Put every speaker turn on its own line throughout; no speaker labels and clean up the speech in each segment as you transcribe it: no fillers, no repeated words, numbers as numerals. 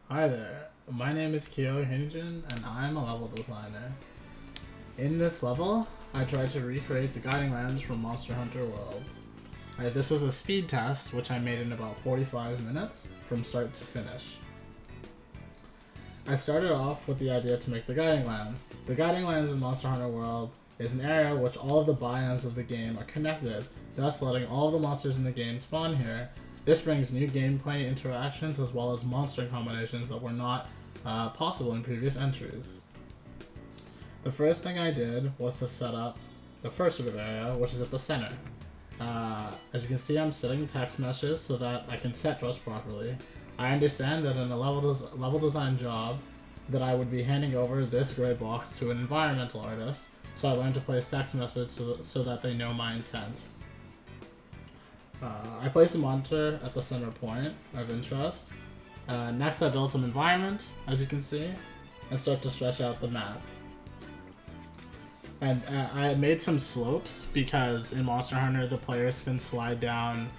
Hi there, my name is Kyo Hinjin and I'm a level designer. In this level, I tried to recreate the guiding lands from Monster Hunter World. This was a speed test which I made in about 45 minutes from start to finish. I started off with the idea to make the guiding lands. The guiding lands in Monster Hunter World is an area which all of the biomes of the game are connected, thus letting all of the monsters in the game spawn here. This brings new gameplay interactions as well as monster combinations that were not possible in previous entries. The first thing I did was to set up the first sort of area, which is at the center. As you can see, I'm setting text meshes so that I can set dress properly. I understand that in a level design job that I would be handing over this gray box to an environmental artist, so I learned to place text messages so that they know my intent. I placed a monitor at the center point of interest. Next I built some environment, as you can see, and start to stretch out the map. And I made some slopes because in Monster Hunter the players can slide down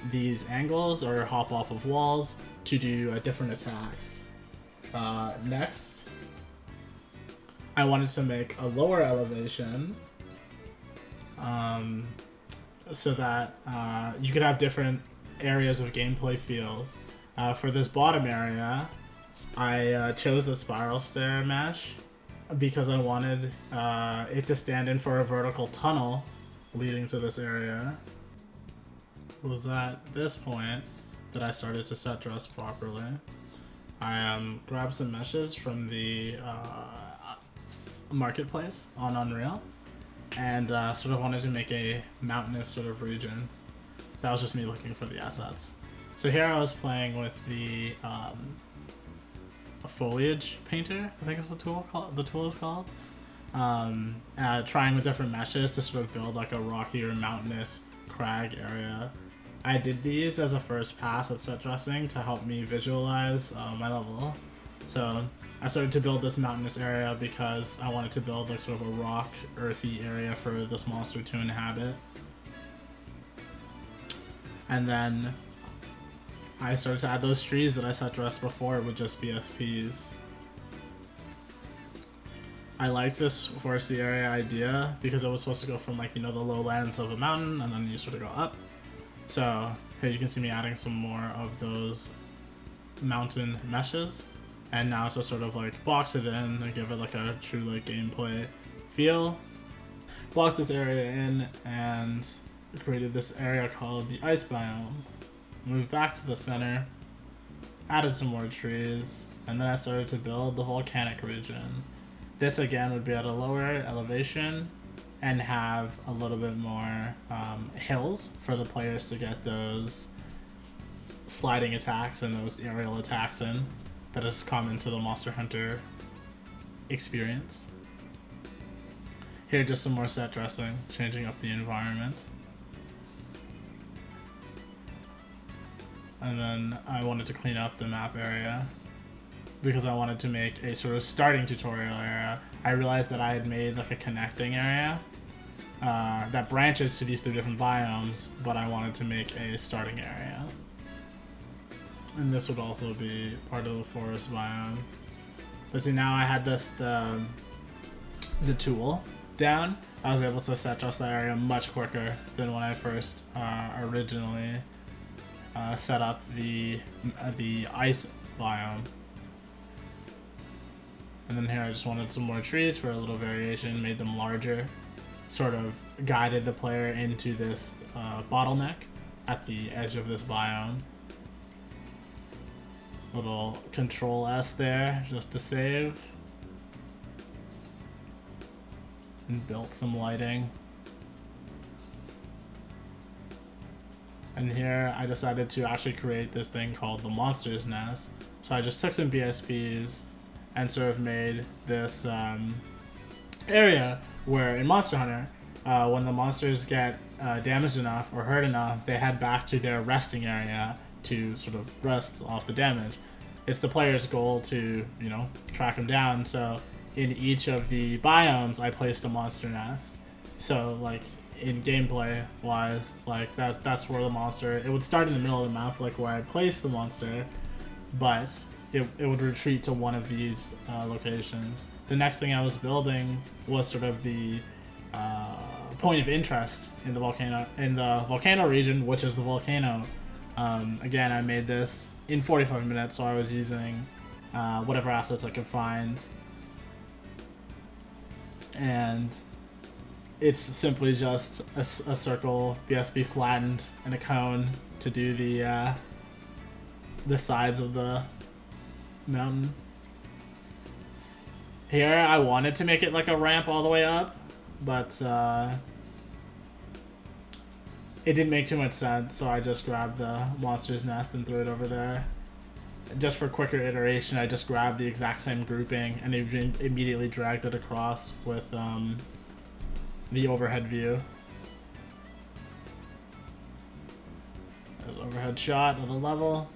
these angles or hop off of walls to do different attacks. Next, I wanted to make a lower elevation so that you could have different areas of gameplay feels. For this bottom area, I chose the spiral stair mesh because I wanted it to stand in for a vertical tunnel leading to this area. It was at this point that I started to set dress properly. I grabbed some meshes from the marketplace on Unreal and sort of wanted to make a mountainous sort of region. That was just me looking for the assets. So here I was playing with the a foliage painter, I think is the tool is called. Trying with different meshes to sort of build like a rocky or mountainous crag area. I did these as a first pass at set dressing to help me visualize my level. So I started to build this mountainous area because I wanted to build like sort of a rock, earthy area for this monster to inhabit. And then I started to add those trees that I set dressed before with just BSPs. I liked this foresty area idea because it was supposed to go from like, you know, the lowlands of a mountain and then you sort of go up. So here you can see me adding some more of those mountain meshes, and now to sort of like box it in and give it like a true like gameplay feel. Boxed this area in and created this area called the ice biome. Moved back to the center, added some more trees, and then I started to build the Volcanic Region. This again would be at a lower elevation and have a little bit more hills for the players to get those sliding attacks and those aerial attacks in that has come into the Monster Hunter experience. Here, just some more set dressing, changing up the environment. And then I wanted to clean up the map area because I wanted to make a sort of starting tutorial area. I realized that I had made like a connecting area that branches to these three different biomes, but I wanted to make a starting area. And this would also be part of the forest biome. But see, now I had the tool down, I was able to set dress that area much quicker than when I first originally set up the ice biome. And then here I just wanted some more trees for a little variation, made them larger, sort of guided the player into this bottleneck at the edge of this biome. Little Control S there just to save. And built some lighting. And here I decided to actually create this thing called the Monster's Nest. So I just took some BSPs and sort of made this area where in Monster Hunter, when the monsters get damaged enough or hurt enough, they head back to their resting area to sort of rest off the damage. It's the player's goal to, you know, track them down. So in each of the biomes, I placed a monster nest. So like in gameplay wise, like that's where the monster, it would start in the middle of the map, like where I placed the monster, but it would retreat to one of these locations. The next thing I was building was sort of the point of interest in the volcano region, which is the volcano. Again, I made this in 45 minutes, so I was using whatever assets I could find, and it's simply just a circle BSB flattened and a cone to do the sides of the mountain. Here I wanted to make it like a ramp all the way up, but it didn't make too much sense, so I just grabbed the monster's nest and threw it over there. Just for quicker iteration, I just grabbed the exact same grouping and immediately dragged it across with the overhead view. There's an overhead shot of the level,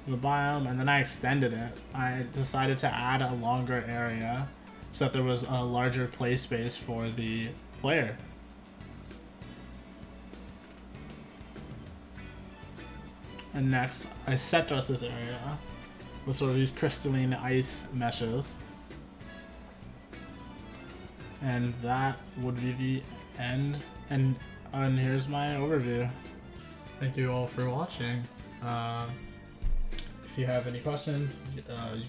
the biome, and then I extended it. I decided to add a longer area so that there was a larger play space for the player. And next, I set dressed this area with sort of these crystalline ice meshes. And that would be the end. And here's my overview. Thank you all for watching. If you have any questions, you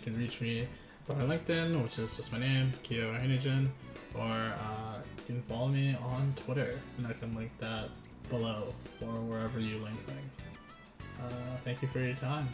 can reach me by LinkedIn, which is just my name, Kyo Hinijin, or you can follow me on Twitter, and I can link that below or wherever you link things. Thank you for your time.